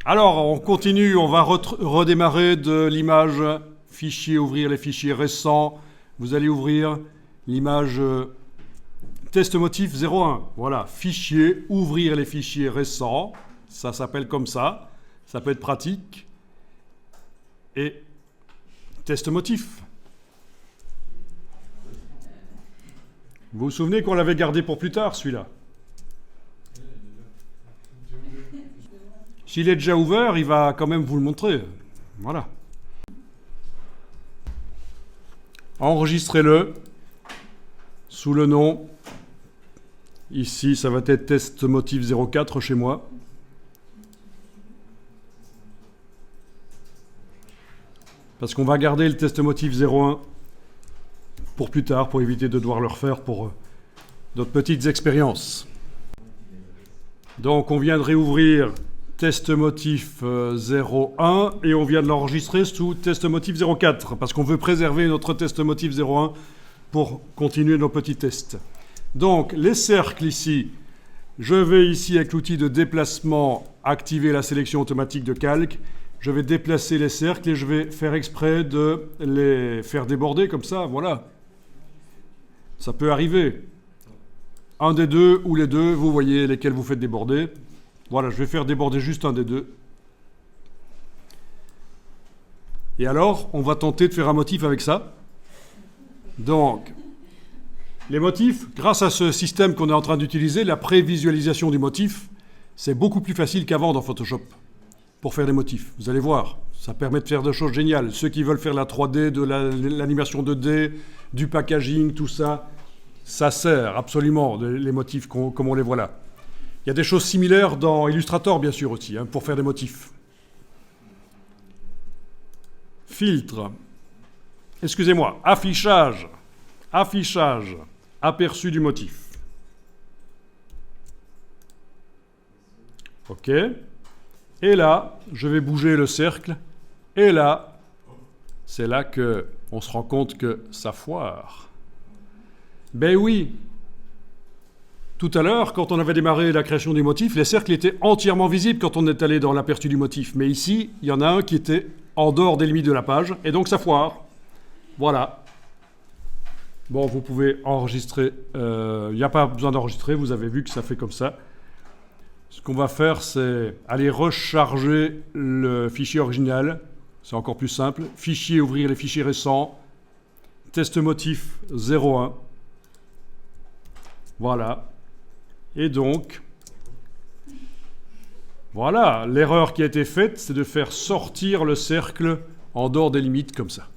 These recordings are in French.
Alors, on continue, on va redémarrer de l'image fichier, ouvrir les fichiers récents. Vous allez ouvrir l'image test motif 01. Voilà, fichier, ouvrir les fichiers récents. Ça s'appelle comme ça. Ça peut être pratique. Et test motif. Vous vous souvenez qu'on l'avait gardé pour plus tard, celui-là? S'il est déjà ouvert, il va quand même vous le montrer. Voilà. Enregistrez-le sous le nom. Ici, ça va être test motif 04 chez moi. Parce qu'on va garder le test motif 01 pour plus tard, pour éviter de devoir le refaire pour d'autres petites expériences. Donc, on vient de réouvrir test motif 01 et on vient de l'enregistrer sous test motif 04 parce qu'on veut préserver notre test motif 01 pour continuer nos petits tests. Donc, les cercles ici, je vais ici avec l'outil de déplacement activer la sélection automatique de calque. Je vais déplacer les cercles et je vais faire exprès de les faire déborder comme ça, voilà. Ça peut arriver. Un des deux ou les deux, vous voyez lesquels vous faites déborder. Voilà, je vais faire déborder juste un des deux. Et alors, on va tenter de faire un motif avec ça. Donc, les motifs, grâce à ce système qu'on est en train d'utiliser, la prévisualisation du motif, c'est beaucoup plus facile qu'avant dans Photoshop pour faire des motifs. Vous allez voir, ça permet de faire des choses géniales. Ceux qui veulent faire la 3D, de l'animation 2D, du packaging, tout ça, ça sert absolument, les motifs comme on les voit là. Il y a des choses similaires dans Illustrator, bien sûr, aussi, pour faire des motifs. Filtre. Excusez-moi, affichage. Affichage. Aperçu du motif. OK. Et là, je vais bouger le cercle. Et là, c'est là qu'on se rend compte que ça foire. Ben oui. Tout à l'heure, quand on avait démarré la création du motif, les cercles étaient entièrement visibles quand on est allé dans l'aperçu du motif. Mais ici, il y en a un qui était en dehors des limites de la page, et donc ça foire. Voilà. Bon, vous pouvez enregistrer. Il n'y a pas besoin d'enregistrer, vous avez vu que ça fait comme ça. Ce qu'on va faire, c'est aller recharger le fichier original. C'est encore plus simple. Fichier, ouvrir les fichiers récents. Test motif 01. Voilà. Et donc, voilà, l'erreur qui a été faite, c'est de faire sortir le cercle en dehors des limites comme ça.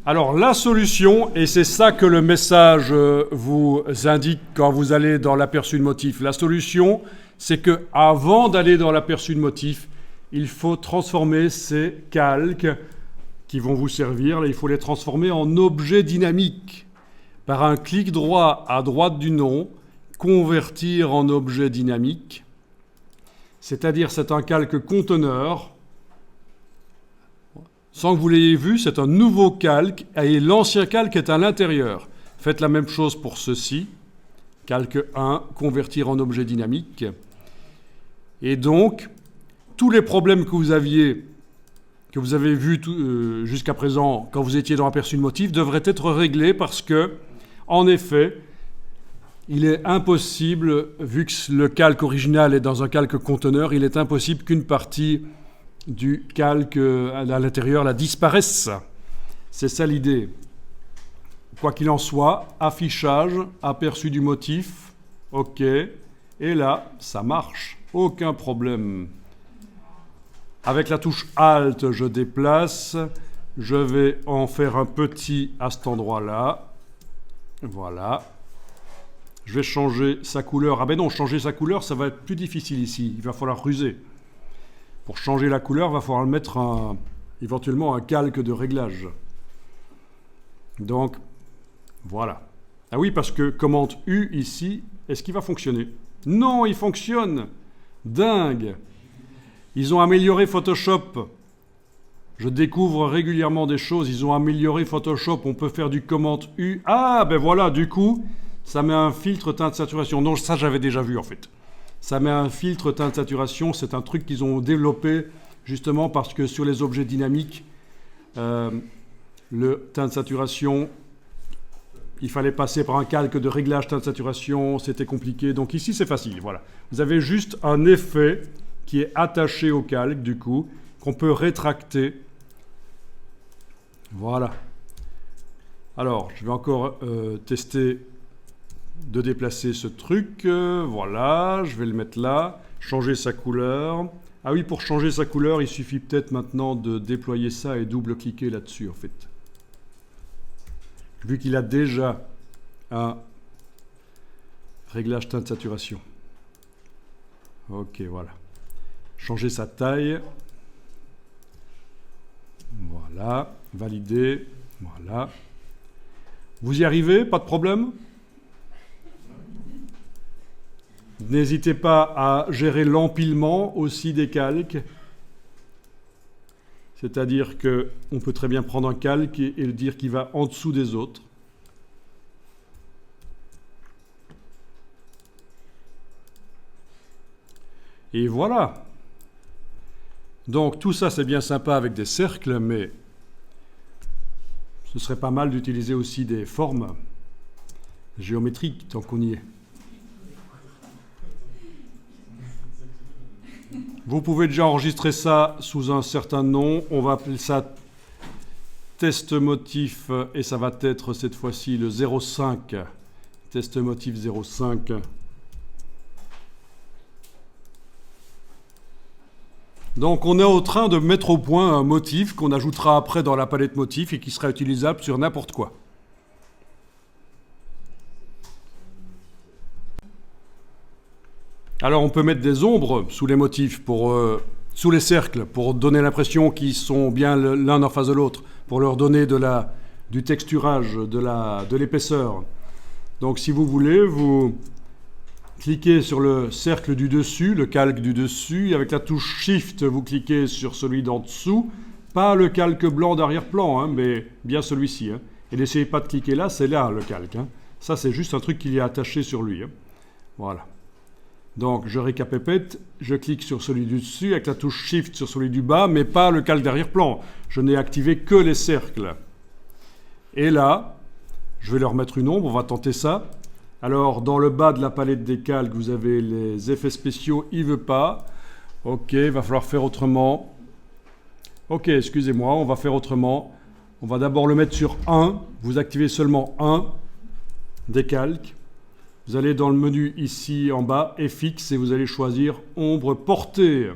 Alors, la solution, et c'est ça que le message vous indique quand vous allez dans l'aperçu de motif, la solution, c'est que avant d'aller dans l'aperçu de motif, il faut transformer ces calques qui vont vous servir, là, il faut les transformer en objets dynamiques. Par un clic droit à droite du nom, convertir en objet dynamique, c'est-à-dire c'est un calque conteneur. Sans que vous l'ayez vu, c'est un nouveau calque et l'ancien calque est à l'intérieur. Faites la même chose pour ceci. Calque 1, convertir en objet dynamique. Et donc, tous les problèmes que vous avez vus jusqu'à présent quand vous étiez dans l'aperçu de motif devraient être réglés parce que en effet, il est impossible, vu que le calque original est dans un calque conteneur, il est impossible qu'une partie du calque à l'intérieur la disparaisse. C'est ça l'idée. Quoi qu'il en soit, affichage, aperçu du motif, OK. Et là, ça marche. Aucun problème. Avec la touche Alt, je déplace. Je vais en faire un petit à cet endroit-là. Voilà. Je vais changer sa couleur. Ah ben non, changer sa couleur, ça va être plus difficile ici. Il va falloir ruser. Pour changer la couleur, il va falloir mettre éventuellement un calque de réglage. Donc, voilà. Ah oui, parce que commande U ici, est-ce qu'il va fonctionner? Non, il fonctionne. Dingue. Ils ont amélioré Photoshop. Je découvre régulièrement des choses. Ils ont amélioré Photoshop. On peut faire du commande U. Ah, ben voilà, du coup, ça met un filtre teinte saturation. Non, ça, j'avais déjà vu, en fait. ça met un filtre teinte saturation. C'est un truc qu'ils ont développé justement parce que sur les objets dynamiques, le teinte saturation, il fallait passer par un calque de réglage teinte saturation, c'était compliqué. Donc ici, c'est facile, voilà. Vous avez juste un effet qui est attaché au calque, du coup, qu'on peut rétracter. Voilà. Alors, je vais encore tester de déplacer ce truc. Voilà, je vais le mettre là. Changer sa couleur. Ah oui, pour changer sa couleur, il suffit peut-être maintenant de déployer ça et double-cliquer là-dessus, en fait. Vu qu'il a déjà un réglage teinte saturation. Ok, voilà. Changer sa taille. Voilà. Valider. Voilà. Vous y arrivez? Pas de problème? N'hésitez pas à gérer l'empilement aussi des calques. C'est-à-dire qu'on peut très bien prendre un calque et le dire qu'il va en dessous des autres. Et voilà. Donc tout ça, c'est bien sympa avec des cercles, mais ce serait pas mal d'utiliser aussi des formes géométriques tant qu'on y est. Vous pouvez déjà enregistrer ça sous un certain nom. On va appeler ça test motif et ça va être cette fois-ci le 05. Test motif 05. Donc on est en train de mettre au point un motif qu'on ajoutera après dans la palette motif et qui sera utilisable sur n'importe quoi. Alors on peut mettre des ombres sous les motifs, sous les cercles, pour donner l'impression qu'ils sont bien l'un en face de l'autre, pour leur donner du texturage, de l'épaisseur. Donc si vous voulez, vous cliquez sur le cercle du dessus, le calque du dessus, et avec la touche Shift, vous cliquez sur celui d'en dessous, pas le calque blanc d'arrière-plan, hein, mais bien celui-ci. Hein. Et n'essayez pas de cliquer là, c'est là le calque. Hein. Ça c'est juste un truc qu'il y a attaché sur lui. Hein. Voilà. Donc, je récapépète, je clique sur celui du dessus avec la touche Shift sur celui du bas, mais pas le calque d'arrière-plan. Je n'ai activé que les cercles. Et là, je vais leur mettre une ombre, on va tenter ça. Alors, dans le bas de la palette des calques, vous avez les effets spéciaux, il ne veut pas. Ok, il va falloir faire autrement. Ok, excusez-moi, on va faire autrement. On va d'abord le mettre sur 1. Vous activez seulement un des calques. Vous allez dans le menu ici en bas, FX, et vous allez choisir ombre portée.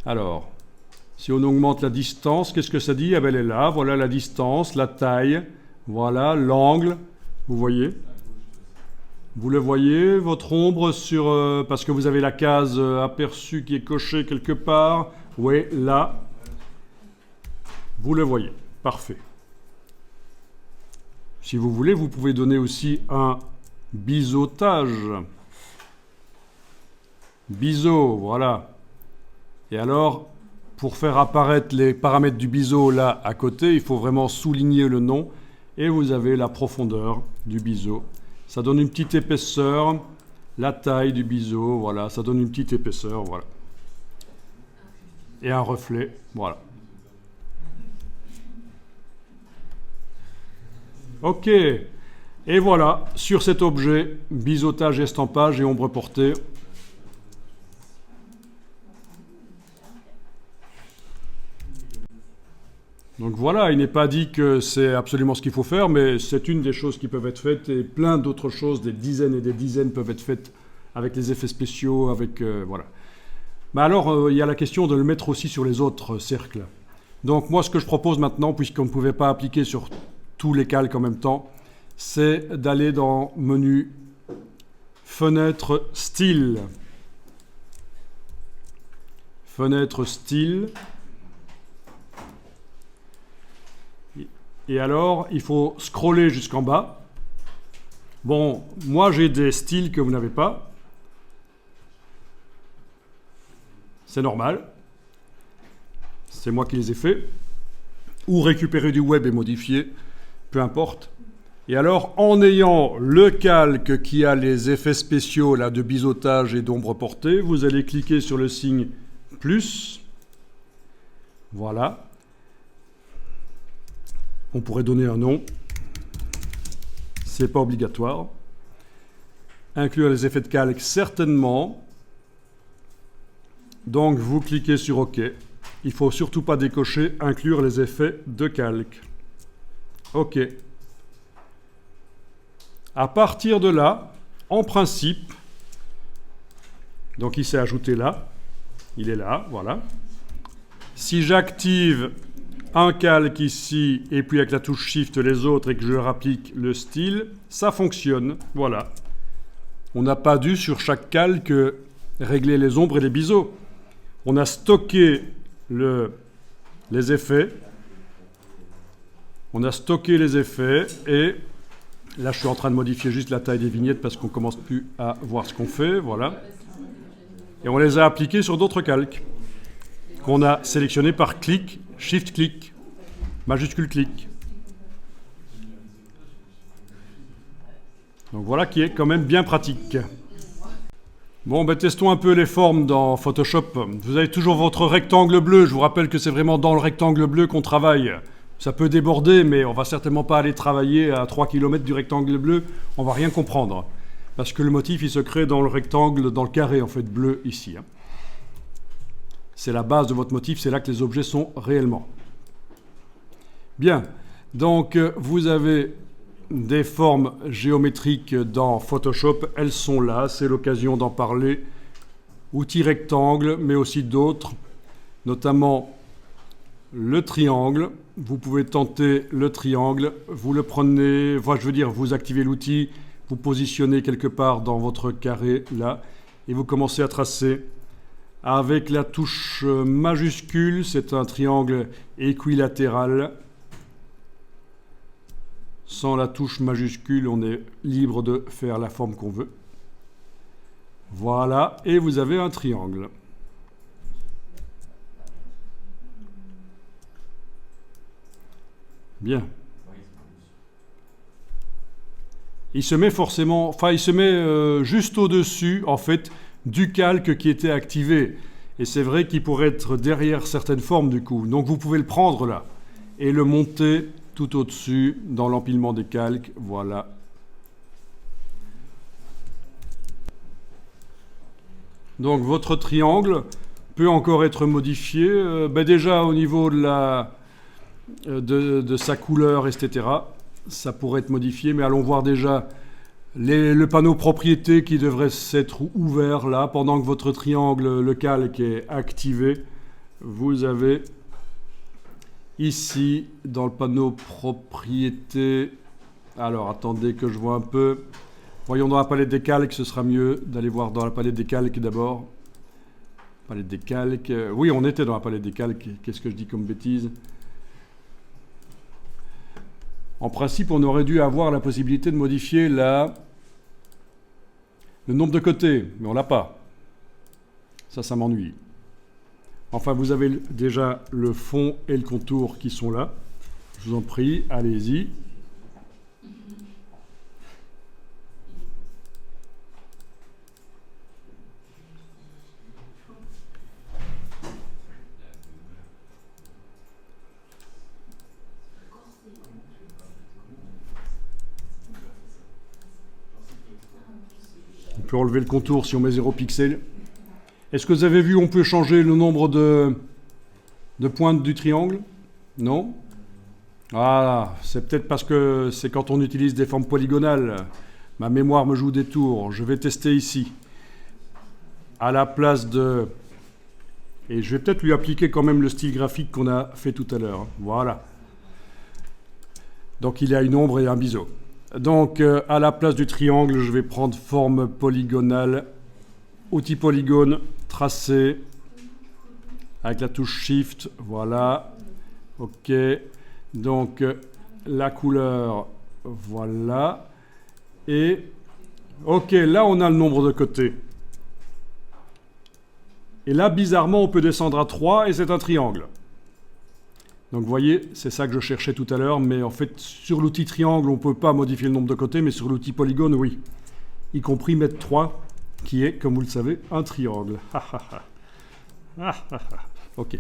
Alors, si on augmente la distance, qu'est-ce que ça dit? Ah ben elle est là, voilà la distance, la taille, voilà l'angle, vous voyez? Vous le voyez, votre ombre sur... parce que vous avez la case aperçue qui est cochée quelque part. Oui, là. Vous le voyez, parfait. Si vous voulez, vous pouvez donner aussi un biseautage. Biseau, voilà. Et alors, pour faire apparaître les paramètres du biseau là à côté, il faut vraiment souligner le nom. Et vous avez la profondeur du biseau. Ça donne une petite épaisseur. La taille du biseau, voilà. Ça donne une petite épaisseur, voilà. Et un reflet, voilà. Ok, et voilà, sur cet objet, biseautage, estampage et ombre portée. Donc voilà, il n'est pas dit que c'est absolument ce qu'il faut faire, mais c'est une des choses qui peuvent être faites, et plein d'autres choses, des dizaines et des dizaines peuvent être faites avec les effets spéciaux, avec... voilà. Mais alors, il y a la question de le mettre aussi sur les autres cercles. Donc moi, ce que je propose maintenant, puisqu'on ne pouvait pas appliquer sur tous les calques en même temps, c'est d'aller dans menu fenêtre style. Fenêtre style. Et alors, il faut scroller jusqu'en bas. Bon, moi j'ai des styles que vous n'avez pas. C'est normal. C'est moi qui les ai faits. Ou récupérer du web et modifier. Peu importe. Et alors, en ayant le calque qui a les effets spéciaux là, de biseautage et d'ombre portée, vous allez cliquer sur le signe plus. Voilà. On pourrait donner un nom. C'est pas obligatoire. Inclure les effets de calque, certainement. Donc, vous cliquez sur OK. Il ne faut surtout pas décocher « Inclure les effets de calque ». OK. À partir de là, en principe, donc il s'est ajouté là, il est là, voilà. Si j'active un calque ici, et puis avec la touche Shift les autres, et que je rapplique le style, ça fonctionne, voilà. On n'a pas dû sur chaque calque régler les ombres et les biseaux. On a stocké les effets. On a stocké les effets et là je suis en train de modifier juste la taille des vignettes parce qu'on ne commence plus à voir ce qu'on fait, voilà. Et on les a appliqués sur d'autres calques qu'on a sélectionnés par clic, Shift-clic, majuscule-clic. Donc voilà qui est quand même bien pratique. Bon, ben testons un peu les formes dans Photoshop. Vous avez toujours votre rectangle bleu. Je vous rappelle que c'est vraiment dans le rectangle bleu qu'on travaille. Ça peut déborder, mais on va certainement pas aller travailler à 3 km du rectangle bleu. On va rien comprendre. Parce que le motif, il se crée dans le rectangle, dans le carré, en fait, bleu, ici. C'est la base de votre motif, c'est là que les objets sont réellement. Bien. Donc, vous avez des formes géométriques dans Photoshop, elles sont là, c'est l'occasion d'en parler. Outils rectangles, mais aussi d'autres, notamment le triangle. Vous pouvez tenter le triangle, vous le prenez, enfin, je veux dire, vous activez l'outil, vous positionnez quelque part dans votre carré, là, et vous commencez à tracer. Avec la touche majuscule, c'est un triangle équilatéral. Sans la touche majuscule, on est libre de faire la forme qu'on veut. Voilà, et vous avez un triangle. Bien. Il se met forcément, enfin il se met juste au-dessus, en fait, du calque qui était activé. Et c'est vrai qu'il pourrait être derrière certaines formes du coup. Donc vous pouvez le prendre là et le monter tout au-dessus, dans l'empilement des calques, voilà. Donc votre triangle peut encore être modifié, déjà au niveau de sa couleur, etc. Ça pourrait être modifié, mais allons voir déjà le panneau propriété qui devrait s'être ouvert là, pendant que votre triangle, le calque est activé. Vous avez ici, dans le panneau propriété, alors attendez que je vois un peu. Voyons dans la palette des calques, ce sera mieux d'aller voir dans la palette des calques d'abord. Palette des calques, oui on était dans la palette des calques, qu'est-ce que je dis comme bêtise? En principe, on aurait dû avoir la possibilité de modifier le nombre de côtés, mais on l'a pas. Ça m'ennuie. Enfin, vous avez déjà le fond et le contour qui sont là. Je vous en prie, allez-y. On peut enlever le contour si on met 0 pixel. Est-ce que vous avez vu, on peut changer le nombre de pointes du triangle? Non? Ah, c'est peut-être parce que c'est quand on utilise des formes polygonales. Ma mémoire me joue des tours. Je vais tester ici. À la place de... Et je vais peut-être lui appliquer quand même le style graphique qu'on a fait tout à l'heure. Voilà. Donc il y a une ombre et un biseau. Donc à la place du triangle, je vais prendre forme polygonale. Outil polygone, tracé, avec la touche Shift, voilà, ok, donc la couleur, voilà, et ok, là on a le nombre de côtés. Et là, bizarrement, on peut descendre à 3 et c'est un triangle. Donc vous voyez, c'est ça que je cherchais tout à l'heure, mais en fait, sur l'outil triangle, on ne peut pas modifier le nombre de côtés, mais sur l'outil polygone, oui. Y compris mettre 3, qui est, comme vous le savez, un triangle. Ok,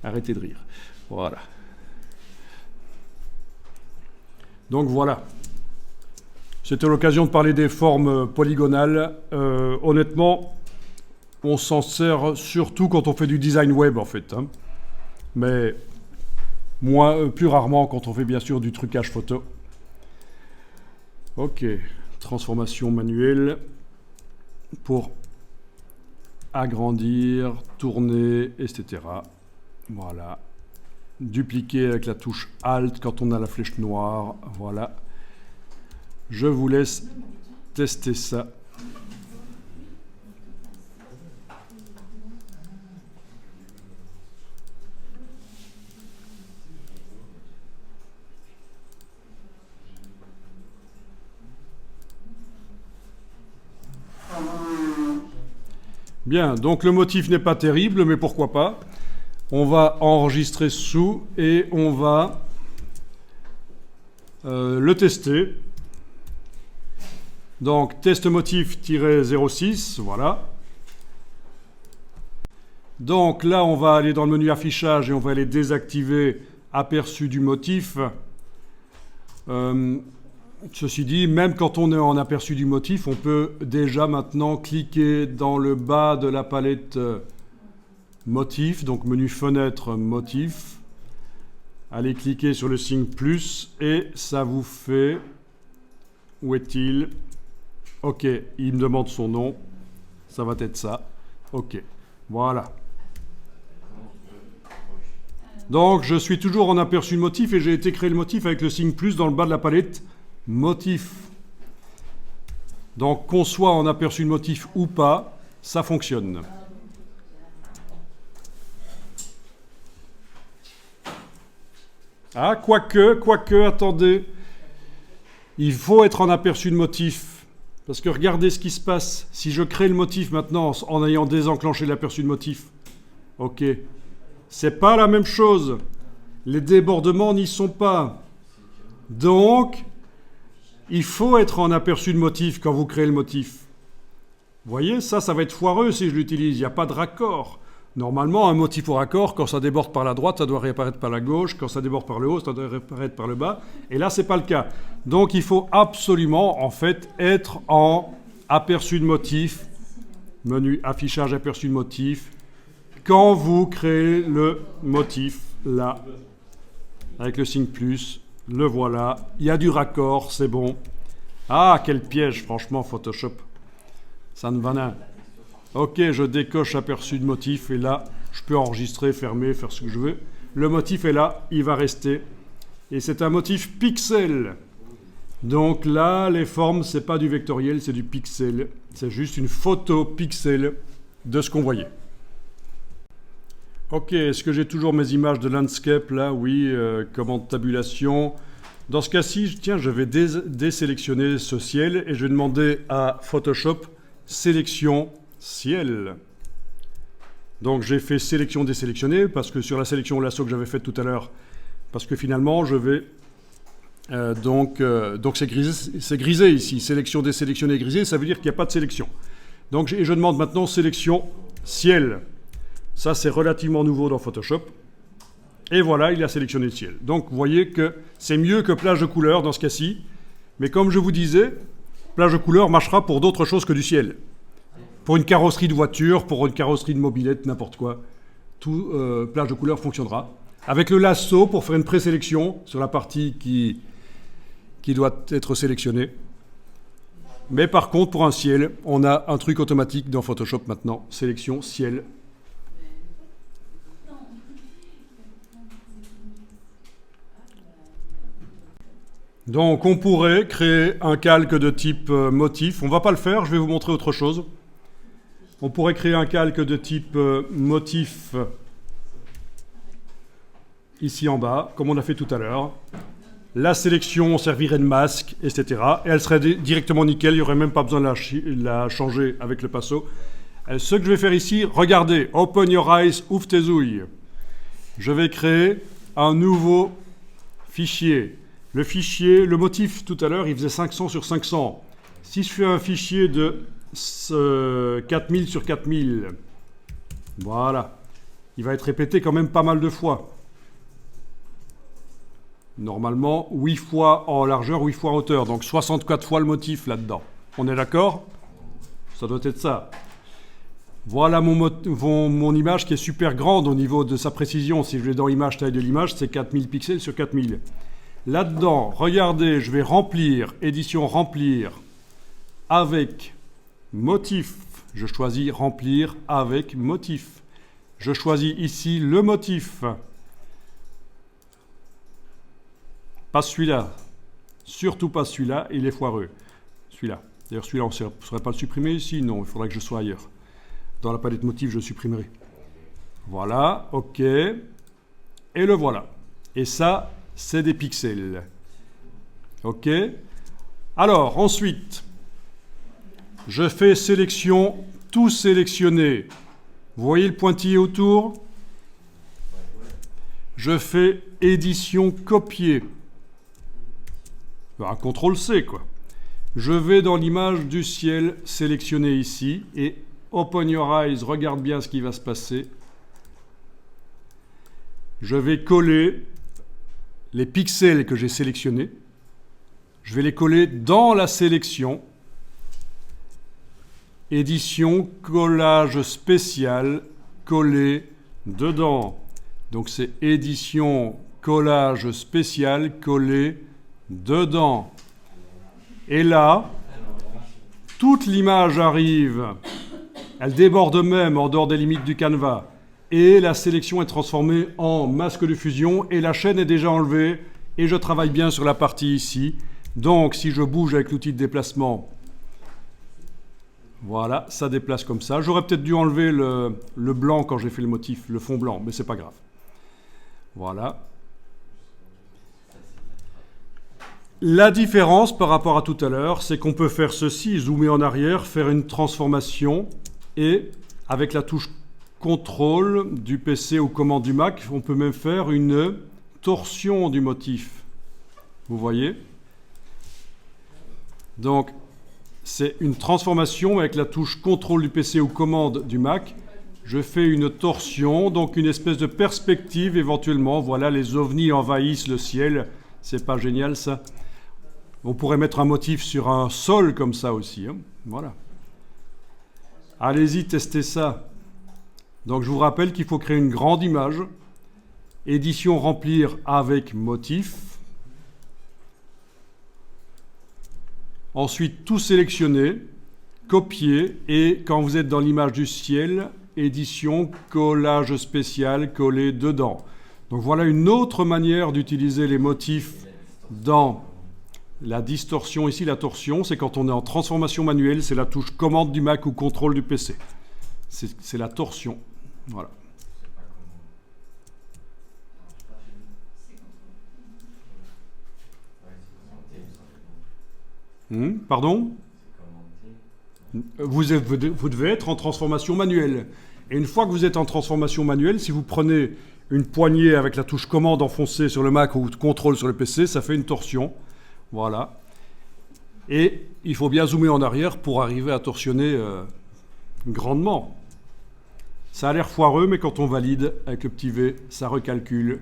arrêtez de rire. Voilà. Donc voilà. C'était l'occasion de parler des formes polygonales. Honnêtement, on s'en sert surtout quand on fait du design web, en fait. Hein. Mais plus rarement quand on fait bien sûr du trucage photo. Ok, transformation manuelle pour agrandir, tourner, etc. Voilà. Dupliquer avec la touche Alt quand on a la flèche noire. Voilà. Je vous laisse tester ça. Bien, donc le motif n'est pas terrible, mais pourquoi pas. On va enregistrer sous et on va le tester. Donc, test motif-06, voilà. Donc là, on va aller dans le menu affichage et on va aller désactiver aperçu du motif. Ceci dit, même quand on est en aperçu du motif, on peut déjà maintenant cliquer dans le bas de la palette motif, donc menu fenêtre motif. Allez cliquer sur le signe plus et ça vous fait... Où est-il? Ok, il me demande son nom. Ça va être ça. Ok, voilà. Donc, je suis toujours en aperçu de motif et j'ai été créer le motif avec le signe plus dans le bas de la palette motif. Donc, qu'on soit en aperçu de motif ou pas, ça fonctionne. Ah, quoique, attendez. Il faut être en aperçu de motif. Parce que regardez ce qui se passe. Si je crée le motif maintenant en ayant désenclenché l'aperçu de motif. Ok. C'est pas la même chose. Les débordements n'y sont pas. Donc, il faut être en aperçu de motif quand vous créez le motif. Vous voyez, ça va être foireux si je l'utilise. Il n'y a pas de raccord. Normalement, un motif au raccord, quand ça déborde par la droite, ça doit réapparaître par la gauche. Quand ça déborde par le haut, ça doit réapparaître par le bas. Et là, ce n'est pas le cas. Donc, il faut absolument, en fait, être en aperçu de motif. Menu affichage aperçu de motif. Quand vous créez le motif, là, avec le signe plus, le voilà. Il y a du raccord, c'est bon. Ah, quel piège, franchement, Photoshop. Ça ne va rien. Ok, je décoche aperçu de motif et là, je peux enregistrer, fermer, faire ce que je veux. Le motif est là, il va rester. Et c'est un motif pixel. Donc là, les formes, c'est pas du vectoriel, c'est du pixel. C'est juste une photo pixel de ce qu'on voyait. Ok, est-ce que j'ai toujours mes images de landscape là? Oui, commande tabulation. Dans ce cas-ci, tiens, je vais désélectionner ce ciel et je vais demander à Photoshop sélection ciel. Donc j'ai fait sélection désélectionner parce que sur la sélection lasso que j'avais faite tout à l'heure, parce que finalement je vais donc c'est grisé ici, sélection désélectionner grisé, ça veut dire qu'il n'y a pas de sélection. Donc je demande maintenant sélection ciel. Ça c'est relativement nouveau dans Photoshop. Et voilà, il a sélectionné le ciel. Donc vous voyez que c'est mieux que plage de couleur dans ce cas-ci. Mais comme je vous disais, plage de couleur marchera pour d'autres choses que du ciel. Pour une carrosserie de voiture, pour une carrosserie de mobilette, n'importe quoi. Tout plage de couleur fonctionnera. Avec le lasso pour faire une présélection sur la partie qui doit être sélectionnée. Mais par contre, pour un ciel, on a un truc automatique dans Photoshop maintenant. Sélection ciel. Donc on pourrait créer un calque de type motif. On ne va pas le faire, je vais vous montrer autre chose. On pourrait créer un calque de type motif ici en bas, comme on a fait tout à l'heure. La sélection servirait de masque, etc. Et elle serait directement nickel, il n'y aurait même pas besoin de la changer avec le pinceau. Ce que je vais faire ici, regardez, open your eyes, ouvre tes ouilles. Je vais créer un nouveau fichier. Le fichier, le motif tout à l'heure, il faisait 500 sur 500. Si je fais un fichier de 4000 sur 4000, voilà, il va être répété quand même pas mal de fois. Normalement, 8 fois en largeur, 8 fois en hauteur. Donc 64 fois le motif là-dedans. On est d'accord? Ça doit être ça. Voilà mon image qui est super grande au niveau de sa précision. Si je vais dans image, taille de l'image, c'est 4000 pixels sur 4000. Là-dedans, regardez, je vais remplir, édition remplir, avec motif. Je choisis remplir avec motif. Je choisis ici le motif. Pas celui-là. Surtout pas celui-là, il est foireux. Celui-là. D'ailleurs, celui-là, on ne saurait pas le supprimer ici. Non, il faudrait que je sois ailleurs. Dans la palette motif, je le supprimerai. Voilà, OK. Et le voilà. Et ça, c'est des pixels. OK. Alors, ensuite, je fais sélection, tout sélectionner. Vous voyez le pointillé autour? Je fais édition copier. Un CTRL-C, quoi. Je vais dans l'image du ciel, sélectionner ici, et open your eyes, regarde bien ce qui va se passer. Je vais coller les pixels que j'ai sélectionnés. Je vais les coller dans la sélection. Édition, collage spécial, coller dedans. Donc c'est édition, collage spécial, coller dedans. Et là, toute l'image arrive, elle déborde même en dehors des limites du canevas, et la sélection est transformée en masque de fusion, et la chaîne est déjà enlevée, et je travaille bien sur la partie ici. Donc si je bouge avec l'outil de déplacement, voilà, ça déplace comme ça. J'aurais peut-être dû enlever le blanc quand j'ai fait le motif, le fond blanc, mais c'est pas grave. Voilà. La différence par rapport à tout à l'heure, c'est qu'on peut faire ceci, zoomer en arrière, faire une transformation, et avec la touche CTRL du PC ou commande du Mac, on peut même faire une torsion du motif. Vous voyez? Donc, c'est une transformation avec la touche CTRL du PC ou commande du Mac. Je fais une torsion, donc une espèce de perspective éventuellement. Voilà, les ovnis envahissent le ciel. C'est pas génial ça? On pourrait mettre un motif sur un sol comme ça aussi. Hein. Voilà. Allez-y, testez ça. Donc je vous rappelle qu'il faut créer une grande image. Édition remplir avec motif. Ensuite, tout sélectionner, copier, et quand vous êtes dans l'image du ciel, édition, collage spécial, coller dedans. Donc voilà une autre manière d'utiliser les motifs dans la distorsion. Ici, la torsion, c'est quand on est en transformation manuelle, c'est la touche commande du Mac ou contrôle du PC. C'est la torsion. Voilà. Pardon? Vous devez être en transformation manuelle. Et une fois que vous êtes en transformation manuelle, si vous prenez une poignée avec la touche commande enfoncée sur le Mac ou contrôle sur le PC, ça fait une torsion. Voilà. Et il faut bien zoomer en arrière pour arriver à torsionner grandement. Ça a l'air foireux, mais quand on valide avec le petit V, ça recalcule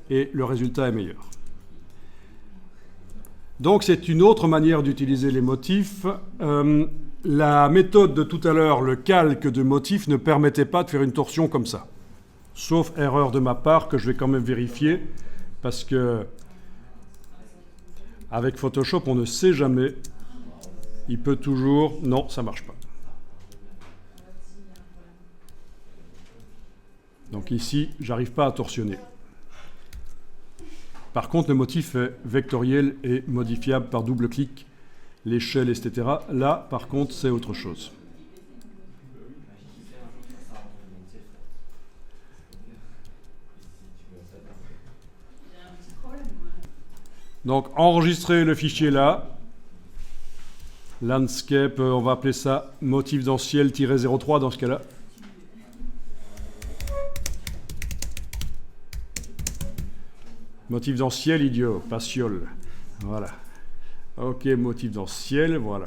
et le résultat est meilleur. Donc c'est une autre manière d'utiliser les motifs. La méthode de tout à l'heure, le calque de motifs, ne permettait pas de faire une torsion comme ça. Sauf erreur de ma part que je vais quand même vérifier, parce que avec Photoshop, on ne sait jamais. Il peut toujours... Non, ça ne marche pas. Donc ici, j'arrive pas à torsionner. Par contre, le motif est vectoriel et modifiable par double clic, l'échelle, etc. Là, par contre, c'est autre chose. Donc, enregistrer le fichier là. Landscape, on va appeler ça motif dans ciel-03 dans ce cas-là. Motif dans ciel, idiot, pas ciel. Voilà. Ok, motif dans ciel, voilà.